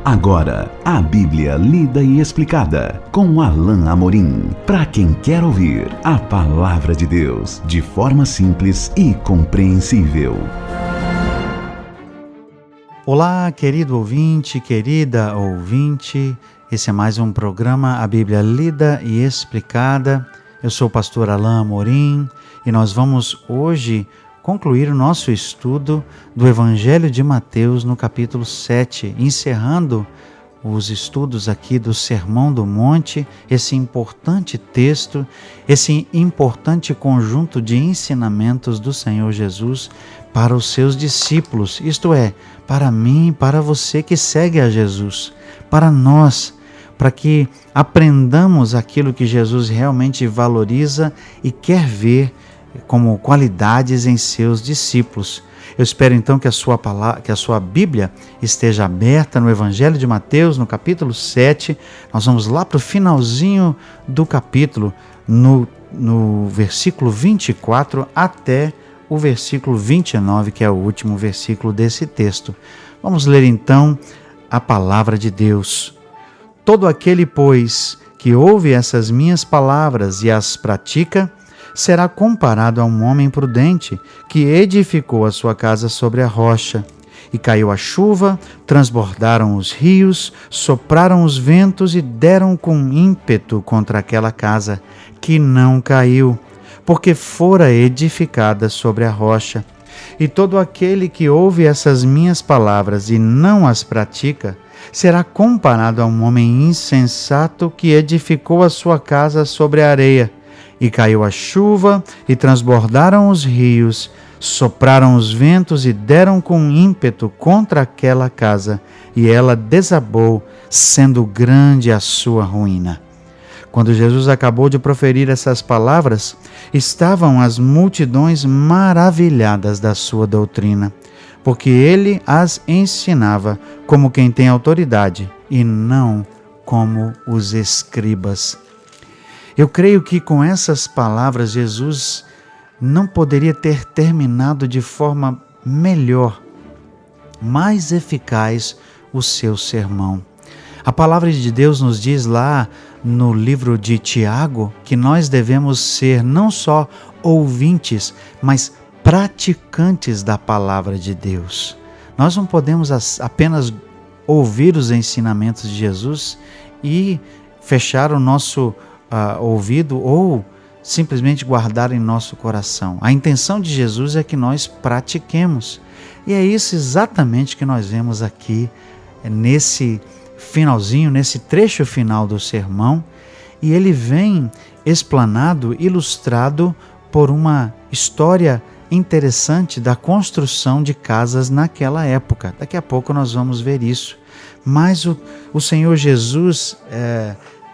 Agora, a Bíblia lida e explicada com Alain Amorim. Para quem quer ouvir a Palavra de Deus de forma simples e compreensível. Olá, querido ouvinte, querida ouvinte. Esse é mais um programa, a Bíblia lida e explicada. Eu sou o pastor Alain Amorim e nós vamos hoje concluir o nosso estudo do Evangelho de Mateus no capítulo 7, encerrando os estudos aqui do Sermão do Monte, esse importante texto, esse importante conjunto de ensinamentos do Senhor Jesus para os seus discípulos, isto é, para mim e para você que segue a Jesus, para nós, para que aprendamos aquilo que Jesus realmente valoriza e quer ver como qualidades em seus discípulos. Eu espero então que a sua Bíblia esteja aberta no Evangelho de Mateus, no capítulo 7. Nós vamos lá para o finalzinho do capítulo, no versículo 24 até o versículo 29, que é o último versículo desse texto. Vamos ler então a palavra de Deus. Todo aquele, pois, que ouve essas minhas palavras e as pratica, será comparado a um homem prudente que edificou a sua casa sobre a rocha. E caiu a chuva, transbordaram os rios, sopraram os ventos e deram com ímpeto contra aquela casa, que não caiu, porque fora edificada sobre a rocha. E todo aquele que ouve essas minhas palavras e não as pratica, será comparado a um homem insensato que edificou a sua casa sobre a areia. E caiu a chuva, e transbordaram os rios, sopraram os ventos e deram com ímpeto contra aquela casa, e ela desabou, sendo grande a sua ruína. Quando Jesus acabou de proferir essas palavras, estavam as multidões maravilhadas da sua doutrina, porque ele as ensinava como quem tem autoridade, e não como os escribas. Eu creio que com essas palavras Jesus não poderia ter terminado de forma melhor, mais eficaz o seu sermão. A palavra de Deus nos diz lá no livro de Tiago que nós devemos ser não só ouvintes, mas praticantes da palavra de Deus. Nós não podemos apenas ouvir os ensinamentos de Jesus e fechar o nosso ouvido ou simplesmente guardar em nosso coração. A intenção de Jesus é que nós pratiquemos. E é isso exatamente que nós vemos aqui nesse finalzinho, nesse trecho final do sermão. E ele vem explanado, ilustrado por uma história interessante da construção de casas naquela época. Daqui a pouco nós vamos ver isso. Mas o Senhor Jesus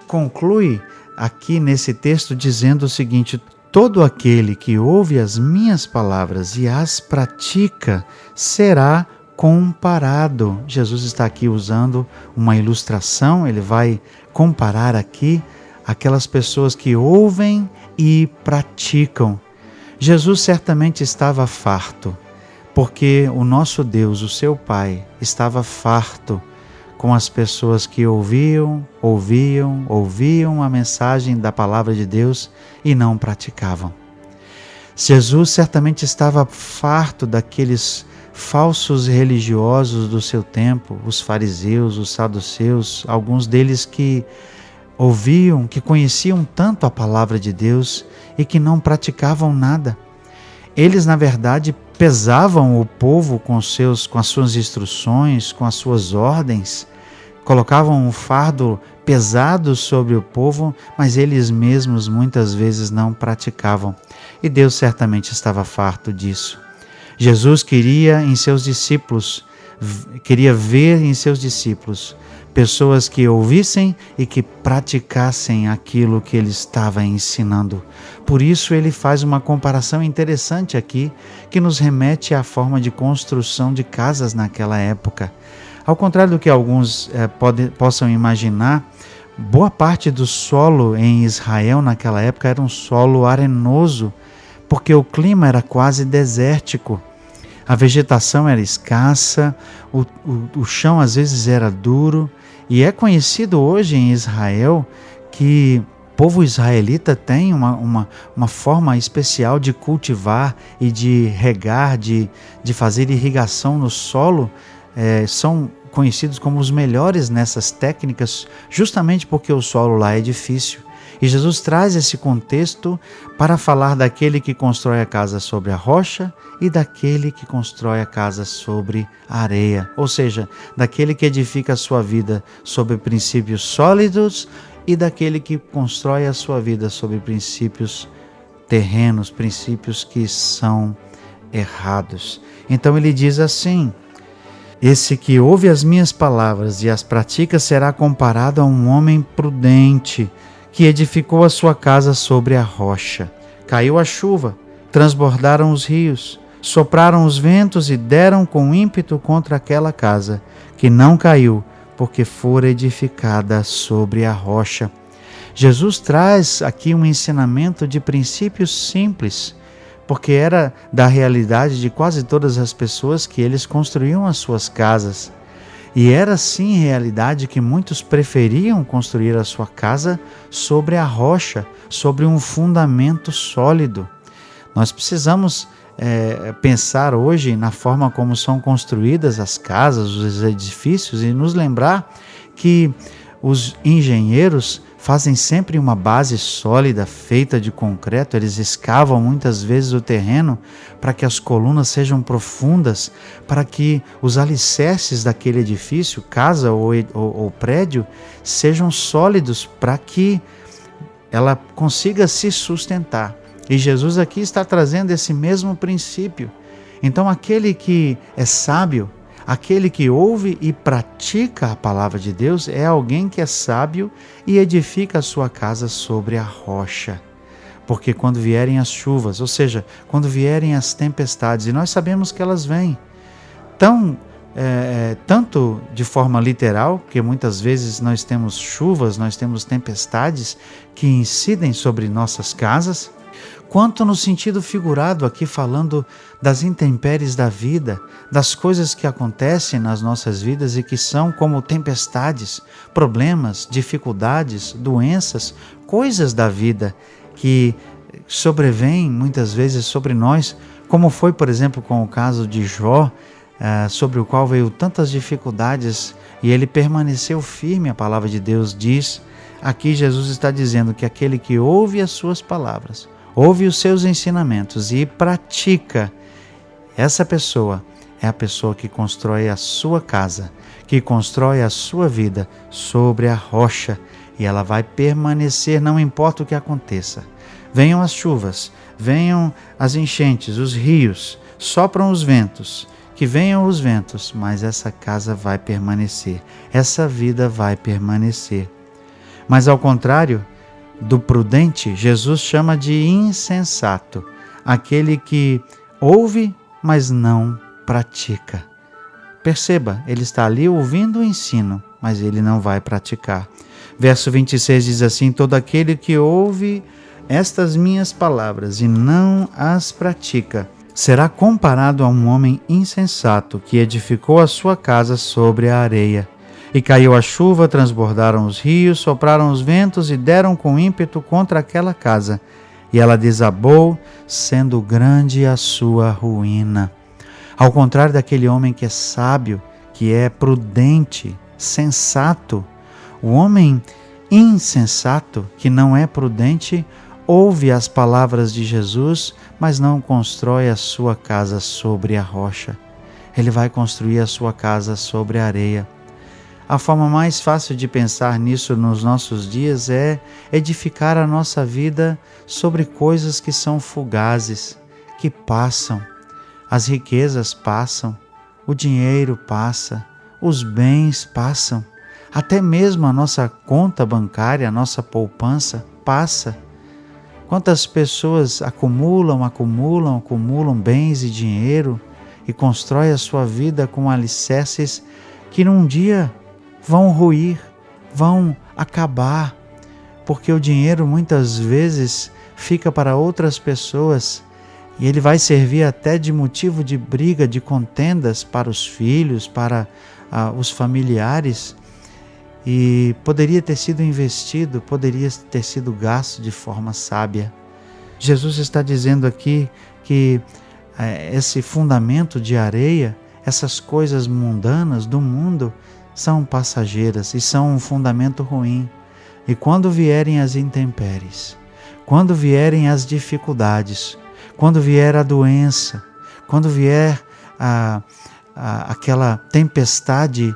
conclui aqui nesse texto dizendo o seguinte: todo aquele que ouve as minhas palavras e as pratica será comparado. Jesus está aqui usando uma ilustração, ele vai comparar aqui aquelas pessoas que ouvem e praticam. Jesus certamente estava farto, porque o nosso Deus, o seu Pai, estava farto com as pessoas que ouviam a mensagem da palavra de Deus e não praticavam. Jesus certamente estava farto daqueles falsos religiosos do seu tempo, os fariseus, os saduceus, alguns deles que ouviam, que conheciam tanto a palavra de Deus e que não praticavam nada. Eles, na verdade, pesavam o povo com as suas instruções, com as suas ordens, colocavam um fardo pesado sobre o povo, mas eles mesmos muitas vezes não praticavam. E Deus certamente estava farto disso. Jesus queria ver em seus discípulos pessoas que ouvissem e que praticassem aquilo que ele estava ensinando. Por isso ele faz uma comparação interessante aqui, que nos remete à forma de construção de casas naquela época. Ao contrário do que alguns possam imaginar, boa parte do solo em Israel naquela época era um solo arenoso, porque o clima era quase desértico. A vegetação era escassa, o chão às vezes era duro, e é conhecido hoje em Israel que o povo israelita tem uma forma especial de cultivar e de regar, de fazer irrigação no solo. São conhecidos como os melhores nessas técnicas, justamente porque o solo lá é difícil. E Jesus traz esse contexto para falar daquele que constrói a casa sobre a rocha e daquele que constrói a casa sobre a areia. Ou seja, daquele que edifica a sua vida sobre princípios sólidos e daquele que constrói a sua vida sobre princípios terrenos, princípios que são errados. Então ele diz assim: esse que ouve as minhas palavras e as pratica será comparado a um homem prudente que edificou a sua casa sobre a rocha. Caiu a chuva, transbordaram os rios, sopraram os ventos e deram com ímpeto contra aquela casa, que não caiu, porque fora edificada sobre a rocha. Jesus traz aqui um ensinamento de princípios simples, porque era da realidade de quase todas as pessoas que eles construíam as suas casas. E era sim realidade que muitos preferiam construir a sua casa sobre a rocha, sobre um fundamento sólido. Nós precisamos pensar hoje na forma como são construídas as casas, os edifícios, e nos lembrar que os engenheiros fazem sempre uma base sólida, feita de concreto. Eles escavam muitas vezes o terreno para que as colunas sejam profundas, para que os alicerces daquele edifício, casa ou prédio, sejam sólidos, para que ela consiga se sustentar. E Jesus aqui está trazendo esse mesmo princípio. Então, aquele que é sábio, aquele que ouve e pratica a palavra de Deus, é alguém que é sábio e edifica a sua casa sobre a rocha. Porque quando vierem as chuvas, ou seja, quando vierem as tempestades, e nós sabemos que elas vêm, tanto de forma literal, que muitas vezes nós temos chuvas, nós temos tempestades que incidem sobre nossas casas, quanto no sentido figurado, aqui falando das intempéries da vida, das coisas que acontecem nas nossas vidas e que são como tempestades, problemas, dificuldades, doenças, coisas da vida que sobrevêm muitas vezes sobre nós, como foi, por exemplo, com o caso de Jó, sobre o qual veio tantas dificuldades e ele permaneceu firme. A palavra de Deus diz, aqui Jesus está dizendo que aquele que ouve as suas palavras, ouve os seus ensinamentos e pratica, essa pessoa é a pessoa que constrói a sua casa, que constrói a sua vida sobre a rocha, e ela vai permanecer, não importa o que aconteça. Venham as chuvas, venham as enchentes, os rios, sopram os ventos, que venham os ventos, mas essa casa vai permanecer, essa vida vai permanecer. Mas ao contrário do prudente, Jesus chama de insensato, aquele que ouve, mas não pratica. Perceba, ele está ali ouvindo o ensino, mas ele não vai praticar. Verso 26 diz assim: todo aquele que ouve estas minhas palavras e não as pratica, será comparado a um homem insensato que edificou a sua casa sobre a areia. E caiu a chuva, transbordaram os rios, sopraram os ventos e deram com ímpeto contra aquela casa. E ela desabou, sendo grande a sua ruína. Ao contrário daquele homem que é sábio, que é prudente, sensato, o homem insensato, que não é prudente, ouve as palavras de Jesus, mas não constrói a sua casa sobre a rocha. Ele vai construir a sua casa sobre a areia. A forma mais fácil de pensar nisso nos nossos dias é edificar a nossa vida sobre coisas que são fugazes, que passam. As riquezas passam, o dinheiro passa, os bens passam, até mesmo a nossa conta bancária, a nossa poupança passa. Quantas pessoas acumulam bens e dinheiro e constroem a sua vida com alicerces que num dia vão ruir, vão acabar, porque o dinheiro muitas vezes fica para outras pessoas E ele vai servir até de motivo de briga, de contendas para os filhos, para os familiares. E poderia ter sido investido, poderia ter sido gasto de forma sábia. Jesus está dizendo aqui que esse fundamento de areia, essas coisas mundanas do mundo, são passageiras e são um fundamento ruim. E quando vierem as intempéries, quando vierem as dificuldades, quando vier a doença, quando vier aquela tempestade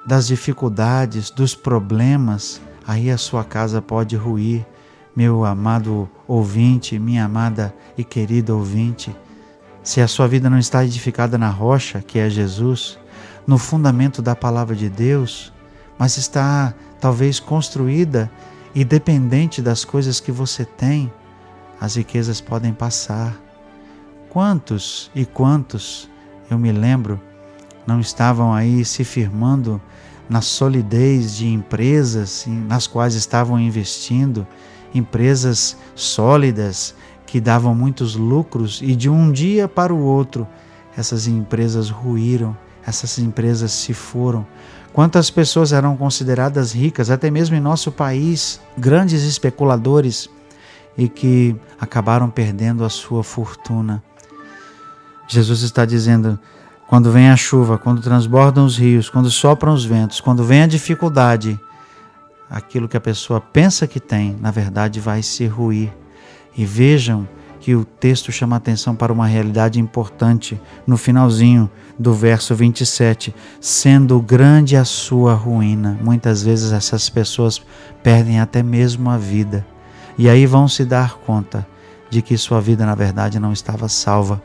das dificuldades, dos problemas, aí a sua casa pode ruir. Meu amado ouvinte, minha amada e querida ouvinte, se a sua vida não está edificada na rocha, que é Jesus, no fundamento da palavra de Deus, mas está talvez construída e dependente das coisas que você tem, as riquezas podem passar. Quantos e quantos, eu me lembro, não estavam aí se firmando na solidez de empresas nas quais estavam investindo, empresas sólidas que davam muitos lucros, e de um dia para o outro essas empresas ruíram, essas empresas se foram. Quantas pessoas eram consideradas ricas, até mesmo em nosso país, grandes especuladores, e que acabaram perdendo a sua fortuna. Jesus está dizendo: quando vem a chuva, quando transbordam os rios, quando sopram os ventos, quando vem a dificuldade, aquilo que a pessoa pensa que tem, na verdade vai se ruir. E vejam que o texto chama a atenção para uma realidade importante no finalzinho do verso 27, sendo grande a sua ruína. Muitas vezes essas pessoas perdem até mesmo a vida, e aí vão se dar conta de que sua vida na verdade não estava salva.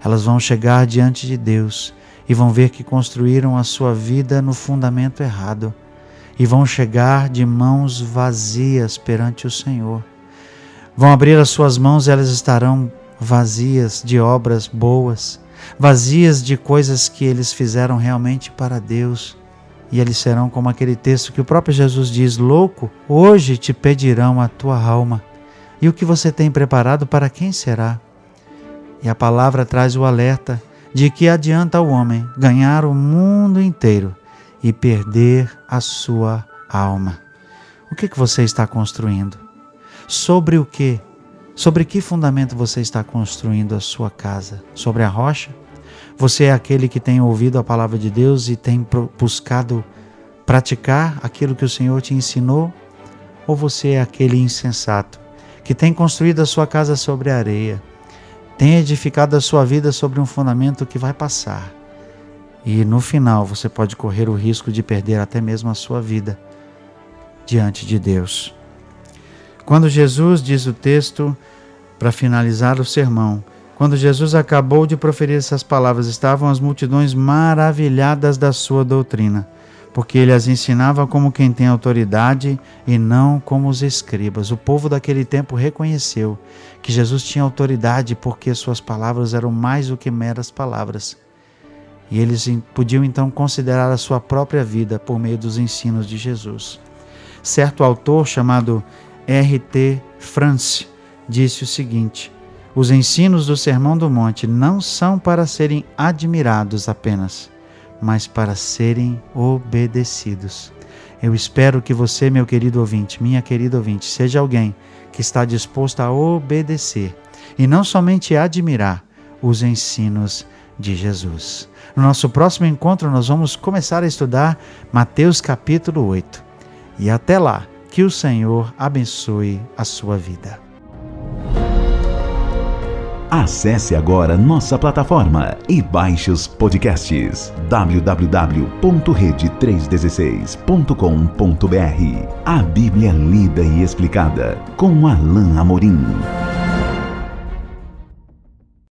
Elas vão chegar diante de Deus e vão ver que construíram a sua vida no fundamento errado, e vão chegar de mãos vazias perante o Senhor. Vão abrir as suas mãos e elas estarão vazias de obras boas, vazias de coisas que eles fizeram realmente para Deus. E eles serão como aquele texto que o próprio Jesus diz: louco, hoje te pedirão a tua alma. E o que você tem preparado, para quem será? E a palavra traz o alerta de que adianta o homem ganhar o mundo inteiro e perder a sua alma. O que você está construindo? Sobre o quê? Sobre que fundamento você está construindo a sua casa? Sobre a rocha? Você é aquele que tem ouvido a palavra de Deus e tem buscado praticar aquilo que o Senhor te ensinou? Ou você é aquele insensato que tem construído a sua casa sobre a areia, tem edificado a sua vida sobre um fundamento que vai passar, e no final você pode correr o risco de perder até mesmo a sua vida diante de Deus? Quando Jesus, diz o texto, para finalizar o sermão, quando Jesus acabou de proferir essas palavras, estavam as multidões maravilhadas da sua doutrina, porque ele as ensinava como quem tem autoridade e não como os escribas. O povo daquele tempo reconheceu que Jesus tinha autoridade, porque suas palavras eram mais do que meras palavras. E eles podiam então considerar a sua própria vida por meio dos ensinos de Jesus. Certo autor chamado R.T. France disse o seguinte: os ensinos do Sermão do Monte não são para serem admirados apenas, mas para serem obedecidos. Eu espero que você, meu querido ouvinte, minha querida ouvinte, seja alguém que está disposto a obedecer e não somente admirar os ensinos de Jesus. No nosso próximo encontro nós vamos começar a estudar Mateus capítulo 8. E até lá, que o Senhor abençoe a sua vida. Acesse agora nossa plataforma e baixe os podcasts www.rede316.com.br. A Bíblia lida e explicada com Alain Amorim.